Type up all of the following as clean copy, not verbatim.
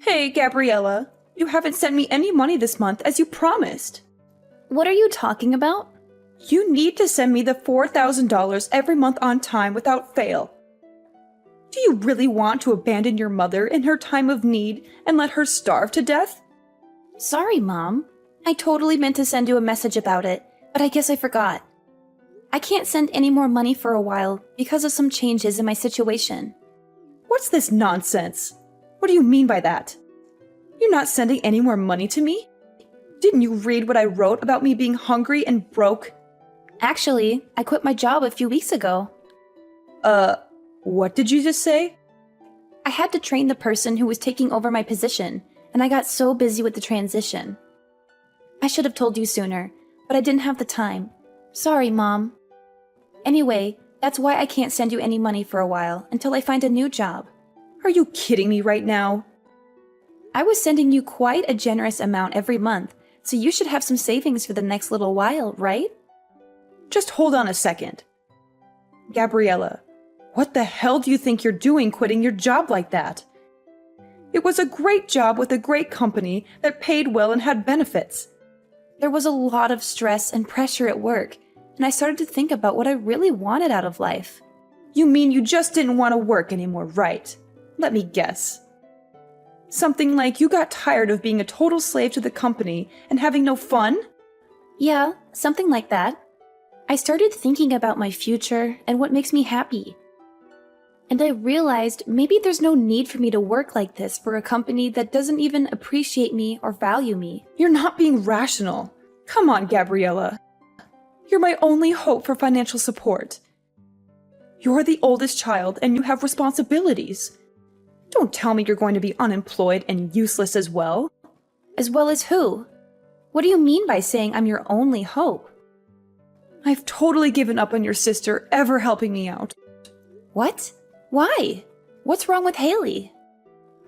Hey, Gabriella, you haven't sent me any money this month as you promised. What are you talking about? You need to send me the $4,000 every month on time without fail. Do you really want to abandon your mother in her time of need and let her starve to death? Sorry, Mom. I totally meant to send you a message about it, but I guess I forgot. I can't send any more money for a while because of some changes in my situation. What's this nonsense? What do you mean by that? You're not sending any more money to me? Didn't you read what I wrote about me being hungry and broke? Actually, I quit my job a few weeks ago. What did you just say? I had to train the person who was taking over my position, and I got so busy with the transition. I should have told you sooner, but I didn't have the time. Sorry, Mom. Anyway, that's why I can't send you any money for a while until I find a new job. Are you kidding me right now? I was sending you quite a generous amount every month, so you should have some savings for the next little while, right? Just hold on a second. Gabriella, what the hell do you think you're doing quitting your job like that? It was a great job with a great company that paid well and had benefits. There was a lot of stress and pressure at work, and I started to think about what I really wanted out of life. You mean you just didn't want to work anymore, right? Let me guess. Something like you got tired of being a total slave to the company and having no fun? Yeah, something like that. I started thinking about my future and what makes me happy. And I realized maybe there's no need for me to work like this for a company that doesn't even appreciate me or value me. You're not being rational. Come on, Gabriella. You're my only hope for financial support. You're the oldest child and you have responsibilities. Don't tell me you're going to be unemployed and useless as well. As well as who? What do you mean by saying I'm your only hope? I've totally given up on your sister ever helping me out. What? Why? What's wrong with Haley?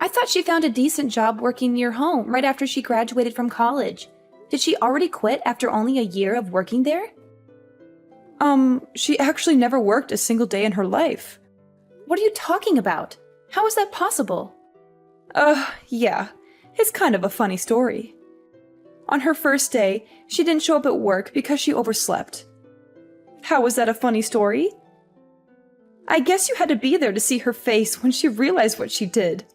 I thought she found a decent job working near home right after she graduated from college. Did she already quit after only a year of working there? She actually never worked a single day in her life. What are you talking about? How is that possible? Yeah. It's kind of a funny story. On her first day, she didn't show up at work because she overslept. How was that a funny story? I guess you had to be there to see her face when she realized what she did.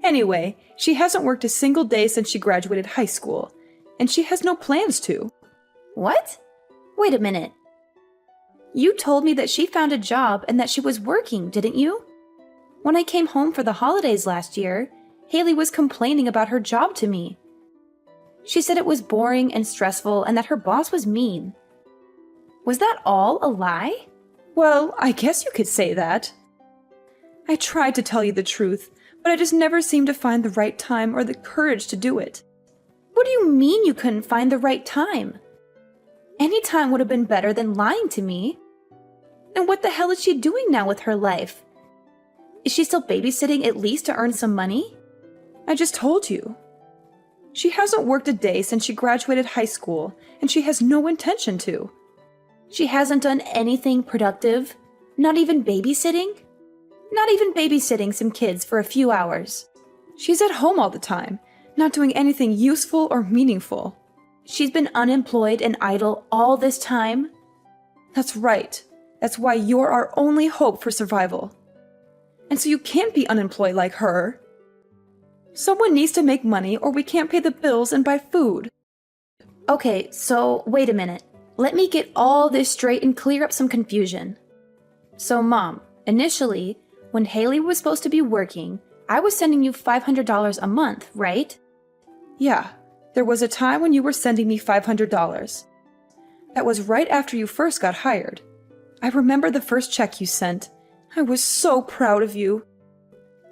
Anyway, she hasn't worked a single day since she graduated high school, and she has no plans to. What? Wait a minute. You told me that she found a job and that she was working, didn't you? When I came home for the holidays last year, Haley was complaining about her job to me. She said it was boring and stressful and that her boss was mean. Was that all a lie? Well, I guess you could say that. I tried to tell you the truth, but I just never seemed to find the right time or the courage to do it. What do you mean you couldn't find the right time? Any time would have been better than lying to me. And what the hell is she doing now with her life? Is she still babysitting at least to earn some money? I just told you. She hasn't worked a day since she graduated high school, and she has no intention to. She hasn't done anything productive? Not even babysitting? Not even babysitting some kids for a few hours. She's at home all the time, not doing anything useful or meaningful. She's been unemployed and idle all this time? That's right. That's why you're our only hope for survival. And so you can't be unemployed like her. Someone needs to make money or we can't pay the bills and buy food. Okay, so wait a minute. Let me get all this straight and clear up some confusion. So, Mom, initially, when Haley was supposed to be working, I was sending you $500 a month, right? Yeah, there was a time when you were sending me $500. That was right after you first got hired. I remember the first check you sent. I was so proud of you.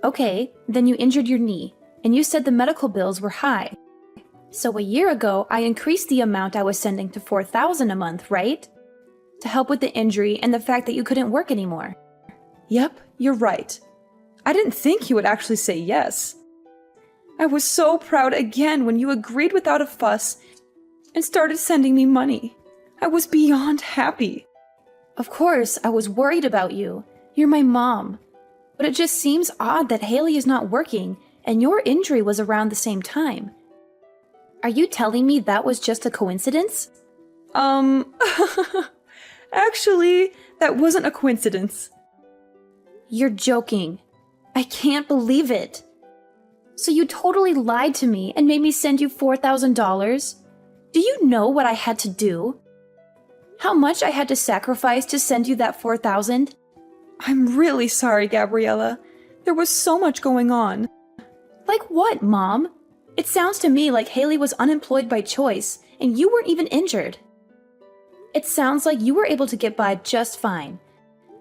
Okay, then you injured your knee, and you said the medical bills were high. So a year ago, I increased the amount I was sending to $4,000 a month, right? To help with the injury and the fact that you couldn't work anymore. Yep, you're right. I didn't think you would actually say yes. I was so proud again when you agreed without a fuss and started sending me money. I was beyond happy. Of course, I was worried about you. You're my mom. But it just seems odd that Haley is not working and your injury was around the same time. Are you telling me that was just a coincidence? Actually, that wasn't a coincidence. You're joking. I can't believe it. So you totally lied to me and made me send you $4,000? Do you know what I had to do? How much I had to sacrifice to send you that $4,000? I'm really sorry, Gabriella. There was so much going on. Like what, Mom? It sounds to me like Haley was unemployed by choice and you weren't even injured. It sounds like you were able to get by just fine.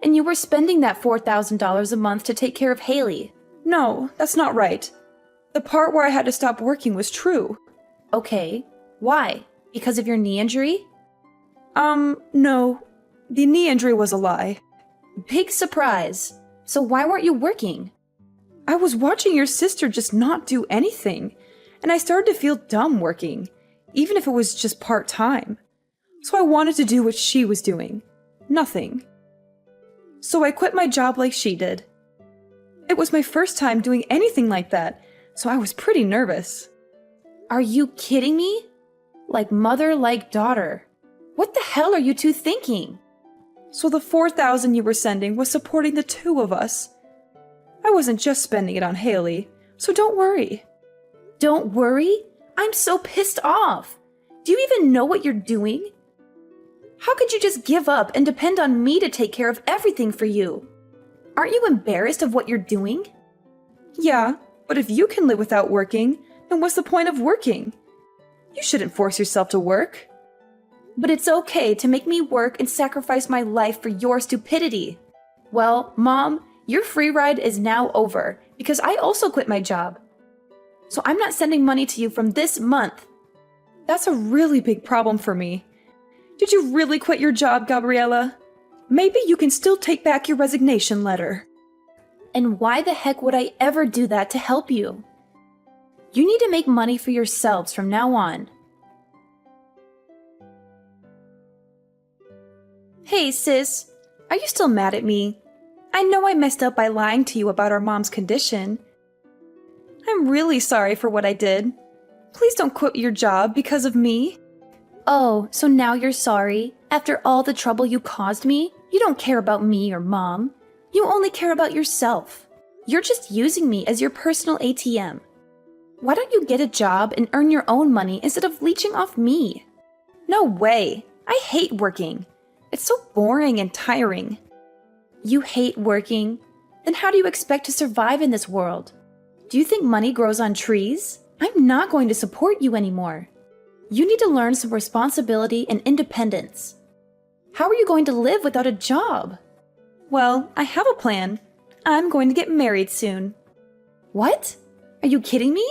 And you were spending that $4,000 a month to take care of Haley. No, that's not right. The part where I had to stop working was true. Okay, why? Because of your knee injury? No. The knee injury was a lie. Big surprise. So why weren't you working? I was watching your sister just not do anything, and I started to feel dumb working, even if it was just part-time. So I wanted to do what she was doing. Nothing. So I quit my job like she did. It was my first time doing anything like that, so I was pretty nervous. Are you kidding me? Like mother, like daughter. What the hell are you two thinking? So the $4,000 you were sending was supporting the two of us. I wasn't just spending it on Haley, so don't worry. Don't worry? I'm so pissed off. Do you even know what you're doing? How could you just give up and depend on me to take care of everything for you? Aren't you embarrassed of what you're doing? Yeah, but if you can live without working, then what's the point of working? You shouldn't force yourself to work. But it's okay to make me work and sacrifice my life for your stupidity. Well, Mom, your free ride is now over because I also quit my job. So I'm not sending money to you from this month. That's a really big problem for me. Did you really quit your job, Gabriella? Maybe you can still take back your resignation letter. And why the heck would I ever do that to help you? You need to make money for yourselves from now on. Hey, sis. Are you still mad at me? I know I messed up by lying to you about our mom's condition. I'm really sorry for what I did. Please don't quit your job because of me. Oh, so now you're sorry? After all the trouble you caused me? You don't care about me or Mom. You only care about yourself. You're just using me as your personal ATM. Why don't you get a job and earn your own money instead of leeching off me? No way. I hate working. It's so boring and tiring. You hate working? Then how do you expect to survive in this world? Do you think money grows on trees? I'm not going to support you anymore. You need to learn some responsibility and independence. How are you going to live without a job? Well, I have a plan. I'm going to get married soon. What? Are you kidding me?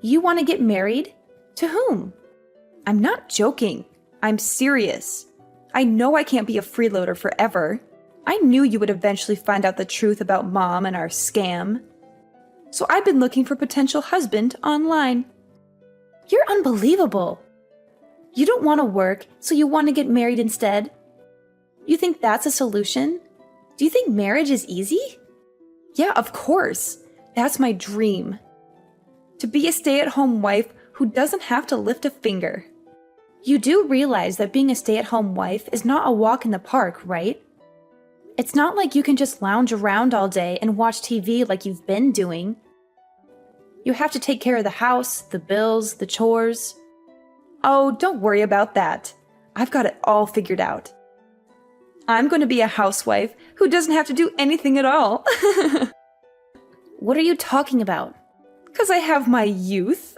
You want to get married? To whom? I'm not joking. I'm serious. I know I can't be a freeloader forever. I knew you would eventually find out the truth about Mom and our scam. So I've been looking for a potential husband online. You're unbelievable. You don't want to work, so you want to get married instead? You think that's a solution? Do you think marriage is easy? Yeah, of course. That's my dream. To be a stay-at-home wife who doesn't have to lift a finger. You do realize that being a stay-at-home wife is not a walk in the park, right? It's not like you can just lounge around all day and watch TV like you've been doing. You have to take care of the house, the bills, the chores. Oh, don't worry about that. I've got it all figured out. I'm going to be a housewife who doesn't have to do anything at all. What are you talking about? 'Cause I have my youth.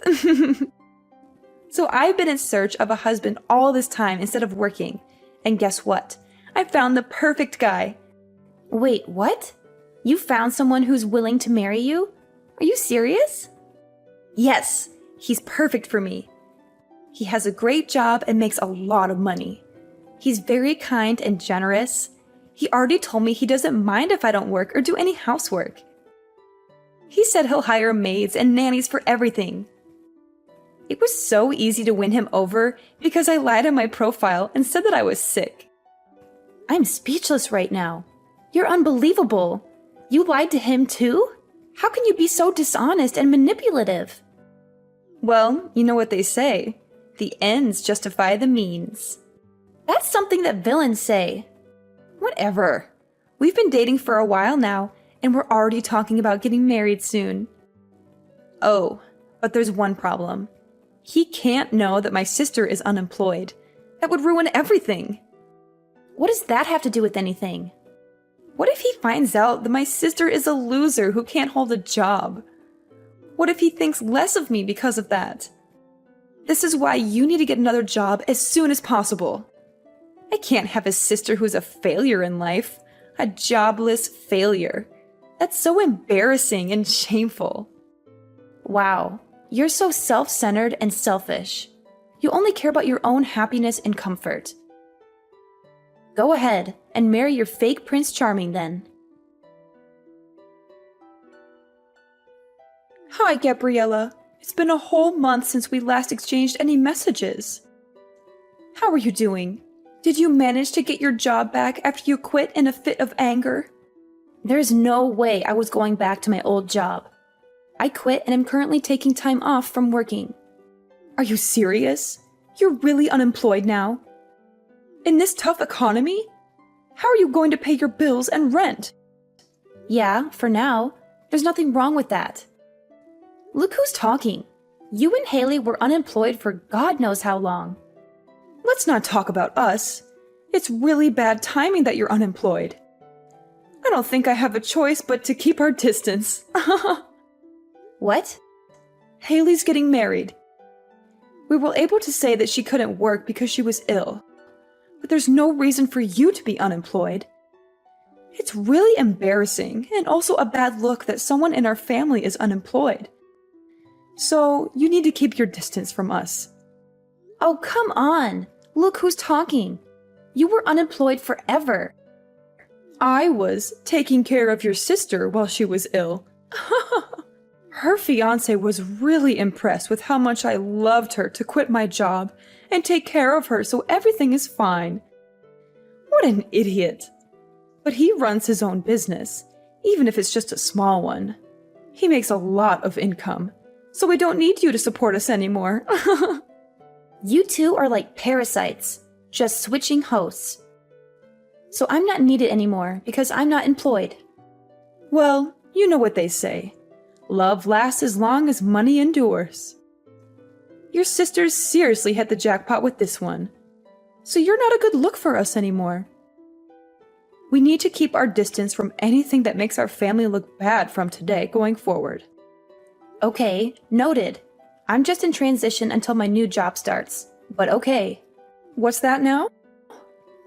So I've been in search of a husband all this time instead of working. And guess what? I found the perfect guy. Wait, what? You found someone who's willing to marry you? Are you serious? Yes, he's perfect for me. He has a great job and makes a lot of money. He's very kind and generous. He already told me he doesn't mind if I don't work or do any housework. He said he'll hire maids and nannies for everything. It was so easy to win him over because I lied on my profile and said that I was sick. I'm speechless right now. You're unbelievable. You lied to him too? How can you be so dishonest and manipulative? Well, you know what they say. The ends justify the means. That's something that villains say. Whatever. We've been dating for a while now, and we're already talking about getting married soon. Oh, but there's one problem. He can't know that my sister is unemployed. That would ruin everything. What does that have to do with anything? What if he finds out that my sister is a loser who can't hold a job? What if he thinks less of me because of that? This is why you need to get another job as soon as possible. I can't have a sister who's a failure in life. A jobless failure. That's so embarrassing and shameful. Wow, you're so self-centered and selfish. You only care about your own happiness and comfort. Go ahead and marry your fake Prince Charming then. Hi, Gabriella. It's been a whole month since we last exchanged any messages. How are you doing? Did you manage to get your job back after you quit in a fit of anger? There's no way I was going back to my old job. I quit and am currently taking time off from working. Are you serious? You're really unemployed now? In this tough economy? How are you going to pay your bills and rent? Yeah, for now. There's nothing wrong with that. Look who's talking. You and Haley were unemployed for God knows how long. Let's not talk about us. It's really bad timing that you're unemployed. I don't think I have a choice but to keep our distance. What? Haley's getting married. We were able to say that she couldn't work because she was ill. But there's no reason for you to be unemployed. It's really embarrassing and also a bad look that someone in our family is unemployed. So you need to keep your distance from us. Oh, come on. Look who's talking. You were unemployed forever. I was taking care of your sister while she was ill. Her fiancé was really impressed with how much I loved her to quit my job and take care of her so everything is fine. What an idiot. But he runs his own business, even if it's just a small one. He makes a lot of income, so we don't need you to support us anymore. You two are like parasites, just switching hosts. So I'm not needed anymore because I'm not employed. Well, you know what they say. Love lasts as long as money endures. Your sisters seriously hit the jackpot with this one. So you're not a good look for us anymore. We need to keep our distance from anything that makes our family look bad from today going forward. Okay, noted. I'm just in transition until my new job starts, but okay. What's that now?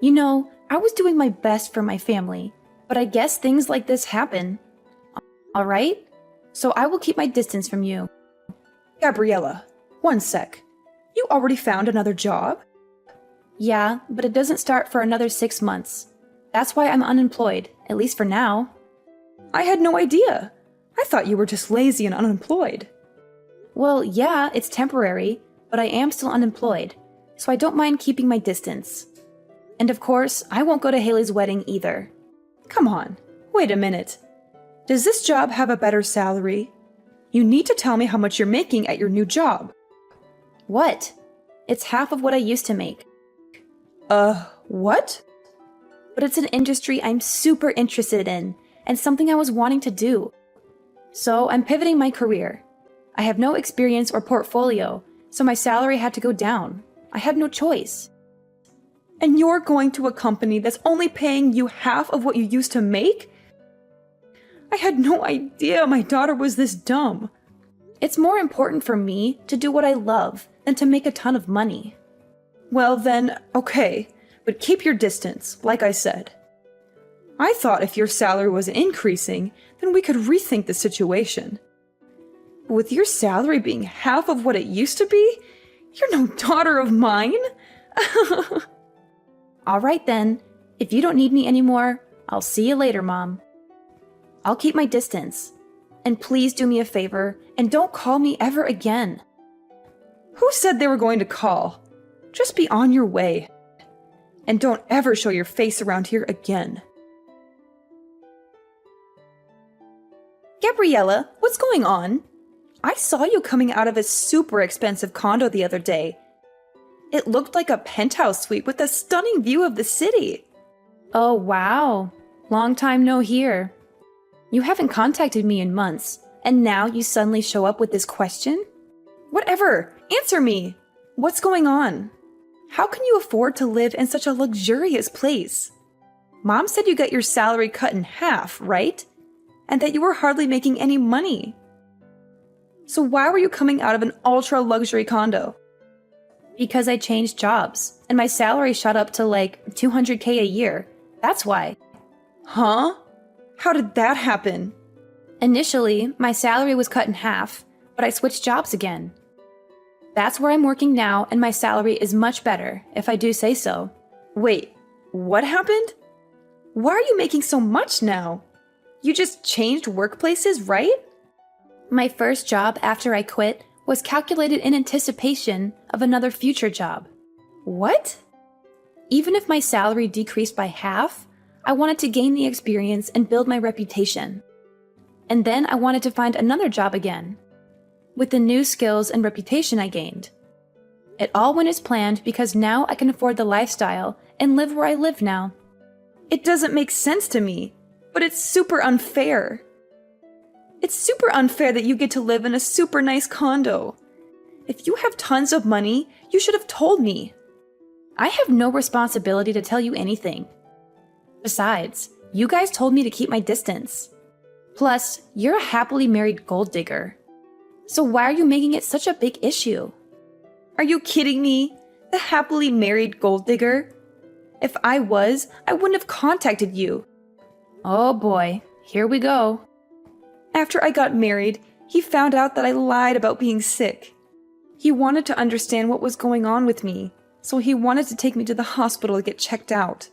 You know, I was doing my best for my family, but I guess things like this happen. Alright? So I will keep my distance from you. Gabriella, one sec. You already found another job? Yeah, but it doesn't start for another 6 months. That's why I'm unemployed, at least for now. I had no idea. I thought you were just lazy and unemployed. Well, yeah, it's temporary, but I am still unemployed, so I don't mind keeping my distance. And of course, I won't go to Haley's wedding either. Come on, wait a minute. Does this job have a better salary? You need to tell me how much you're making at your new job. What? It's half of what I used to make. What? But it's an industry I'm super interested in, and something I was wanting to do. So I'm pivoting my career. I have no experience or portfolio, so my salary had to go down. I had no choice. And you're going to a company that's only paying you half of what you used to make? I had no idea my daughter was this dumb. It's more important for me to do what I love than to make a ton of money. Well then, okay, but keep your distance, like I said. I thought if your salary was increasing, then we could rethink the situation. But with your salary being half of what it used to be, you're no daughter of mine. All right then, if you don't need me anymore, I'll see you later, Mom. I'll keep my distance. And please do me a favor and don't call me ever again. Who said they were going to call? Just be on your way. And don't ever show your face around here again. Gabriella, what's going on? I saw you coming out of a super expensive condo the other day. It looked like a penthouse suite with a stunning view of the city. Oh, wow. Long time no hear. You haven't contacted me in months, and now you suddenly show up with this question? Whatever, answer me. What's going on? How can you afford to live in such a luxurious place? Mom said you got your salary cut in half, right? And that you were hardly making any money. So why were you coming out of an ultra-luxury condo? Because I changed jobs, and my salary shot up to like $200K a year. That's why. Huh? How did that happen? Initially, my salary was cut in half, but I switched jobs again. That's where I'm working now, and my salary is much better, if I do say so. Wait, what happened? Why are you making so much now? You just changed workplaces, right? My first job after I quit was calculated in anticipation of another future job. What? Even if my salary decreased by half, I wanted to gain the experience and build my reputation. And then I wanted to find another job again, with the new skills and reputation I gained. It all went as planned because now I can afford the lifestyle and live where I live now. It doesn't make sense to me, but it's super unfair. It's super unfair that you get to live in a super nice condo. If you have tons of money, you should have told me. I have no responsibility to tell you anything. Besides, you guys told me to keep my distance. Plus, you're a happily married gold digger. So why are you making it such a big issue? Are you kidding me? The happily married gold digger? If I was, I wouldn't have contacted you. Oh boy, here we go. After I got married, he found out that I lied about being sick. He wanted to understand what was going on with me, so he wanted to take me to the hospital to get checked out.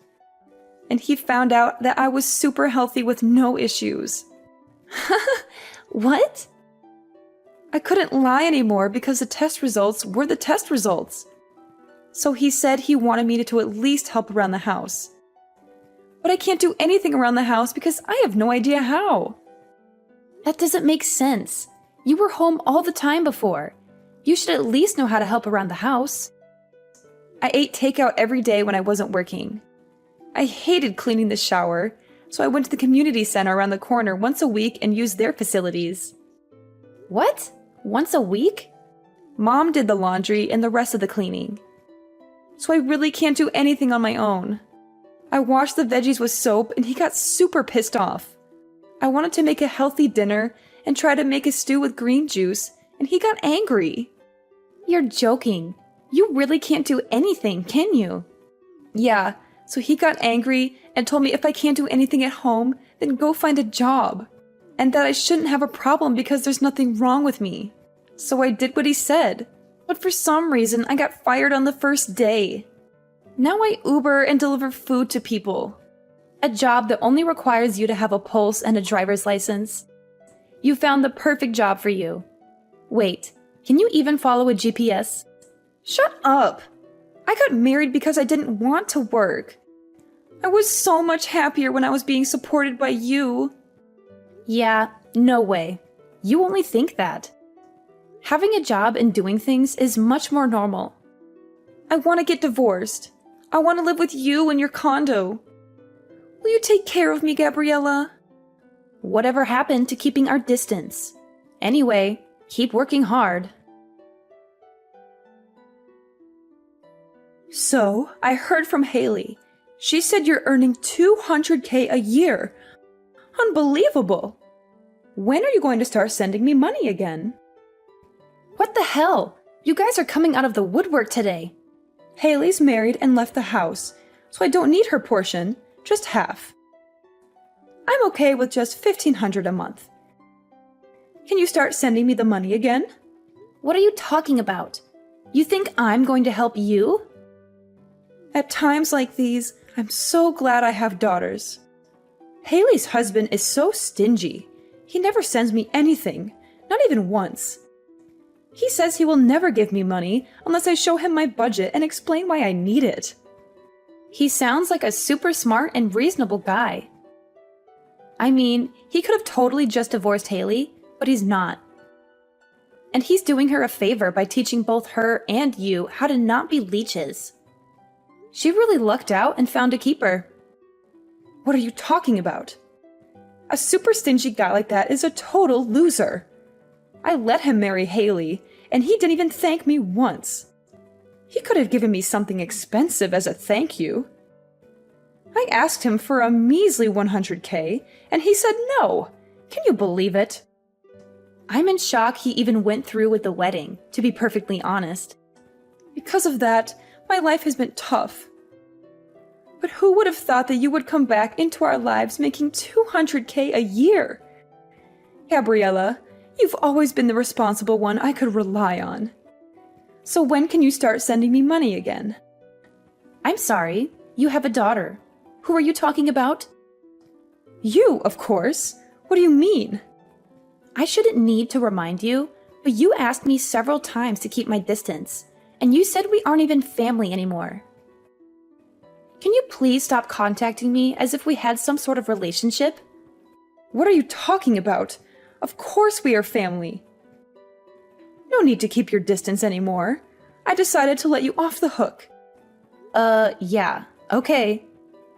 And he found out that I was super healthy with no issues. What? I couldn't lie anymore because the test results were the test results. So he said he wanted me to at least help around the house. But I can't do anything around the house because I have no idea how. That doesn't make sense. You were home all the time before. You should at least know how to help around the house. I ate takeout every day when I wasn't working. I hated cleaning the shower, so I went to the community center around the corner once a week and used their facilities. What? Once a week? Mom did the laundry and the rest of the cleaning. So I really can't do anything on my own. I washed the veggies with soap and he got super pissed off. I wanted to make a healthy dinner and try to make a stew with green juice, and he got angry. You're joking. You really can't do anything, can you? Yeah, so he got angry and told me if I can't do anything at home, then go find a job. And that I shouldn't have a problem because there's nothing wrong with me. So I did what he said. But for some reason, I got fired on the first day. Now I Uber and deliver food to people. A job that only requires you to have a pulse and a driver's license. You found the perfect job for you. Wait, can you even follow a GPS? Shut up! I got married because I didn't want to work. I was so much happier when I was being supported by you. Yeah, no way. You only think that. Having a job and doing things is much more normal. I want to get divorced. I want to live with you in your condo. Will you take care of me, Gabriella? Whatever happened to keeping our distance? Anyway, keep working hard. So, I heard from Haley. She said you're earning $200K a year. Unbelievable! When are you going to start sending me money again? What the hell? You guys are coming out of the woodwork today. Haley's married and left the house, so I don't need her portion, just half. I'm okay with just $1,500 a month. Can you start sending me the money again? What are you talking about? You think I'm going to help you? At times like these, I'm so glad I have daughters. Haley's husband is so stingy. He never sends me anything, not even once. He says he will never give me money unless I show him my budget and explain why I need it. He sounds like a super smart and reasonable guy. I mean, he could have totally just divorced Haley, but he's not. And he's doing her a favor by teaching both her and you how to not be leeches. She really lucked out and found a keeper. What are you talking about? A super stingy guy like that is a total loser. I let him marry Haley, and he didn't even thank me once. He could have given me something expensive as a thank you. I asked him for a measly 100K, and he said no. Can you believe it? I'm in shock he even went through with the wedding, to be perfectly honest. Because of that, my life has been tough. But who would have thought that you would come back into our lives making 200K a year? Gabriella, you've always been the responsible one I could rely on. So when can you start sending me money again? I'm sorry, you have a daughter. Who are you talking about? You, of course. What do you mean? I shouldn't need to remind you, but you asked me several times to keep my distance, and you said we aren't even family anymore. Can you please stop contacting me as if we had some sort of relationship? What are you talking about? Of course we are family. No need to keep your distance anymore. I decided to let you off the hook. Yeah, okay.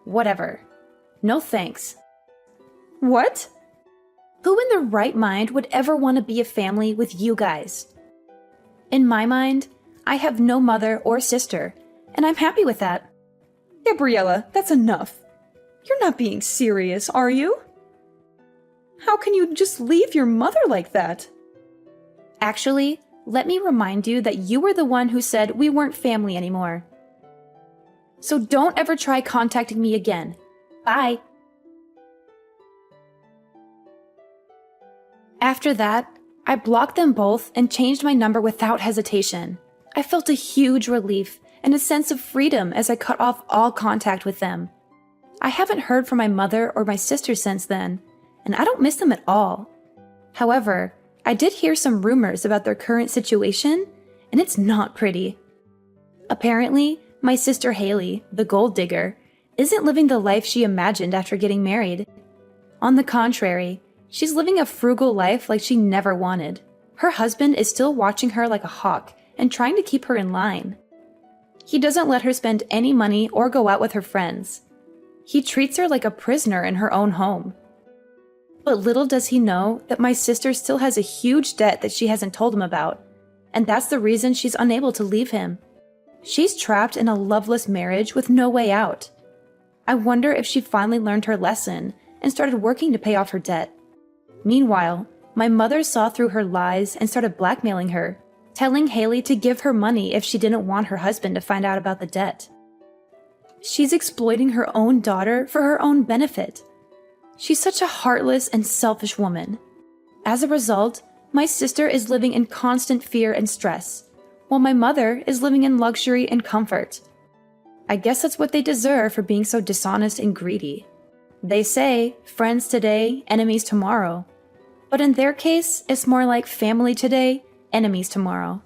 Whatever. No thanks. What? Who in their right mind would ever want to be a family with you guys? In my mind, I have no mother or sister, and I'm happy with that. Gabriella, that's enough. You're not being serious, are you? How can you just leave your mother like that? Actually, let me remind you that you were the one who said we weren't family anymore. So don't ever try contacting me again. Bye. After that, I blocked them both and changed my number without hesitation. I felt a huge relief and a sense of freedom as I cut off all contact with them. I haven't heard from my mother or my sister since then, and I don't miss them at all. However, I did hear some rumors about their current situation, and it's not pretty. Apparently, my sister Haley, the gold digger, isn't living the life she imagined after getting married. On the contrary, she's living a frugal life like she never wanted. Her husband is still watching her like a hawk and trying to keep her in line. He doesn't let her spend any money or go out with her friends. He treats her like a prisoner in her own home. But little does he know that my sister still has a huge debt that she hasn't told him about, and that's the reason she's unable to leave him. She's trapped in a loveless marriage with no way out. I wonder if she finally learned her lesson and started working to pay off her debt. Meanwhile, my mother saw through her lies and started blackmailing her, telling Haley to give her money if she didn't want her husband to find out about the debt. She's exploiting her own daughter for her own benefit. She's such a heartless and selfish woman. As a result, my sister is living in constant fear and stress, while my mother is living in luxury and comfort. I guess that's what they deserve for being so dishonest and greedy. They say, friends today, enemies tomorrow. But in their case, it's more like family today, enemies tomorrow.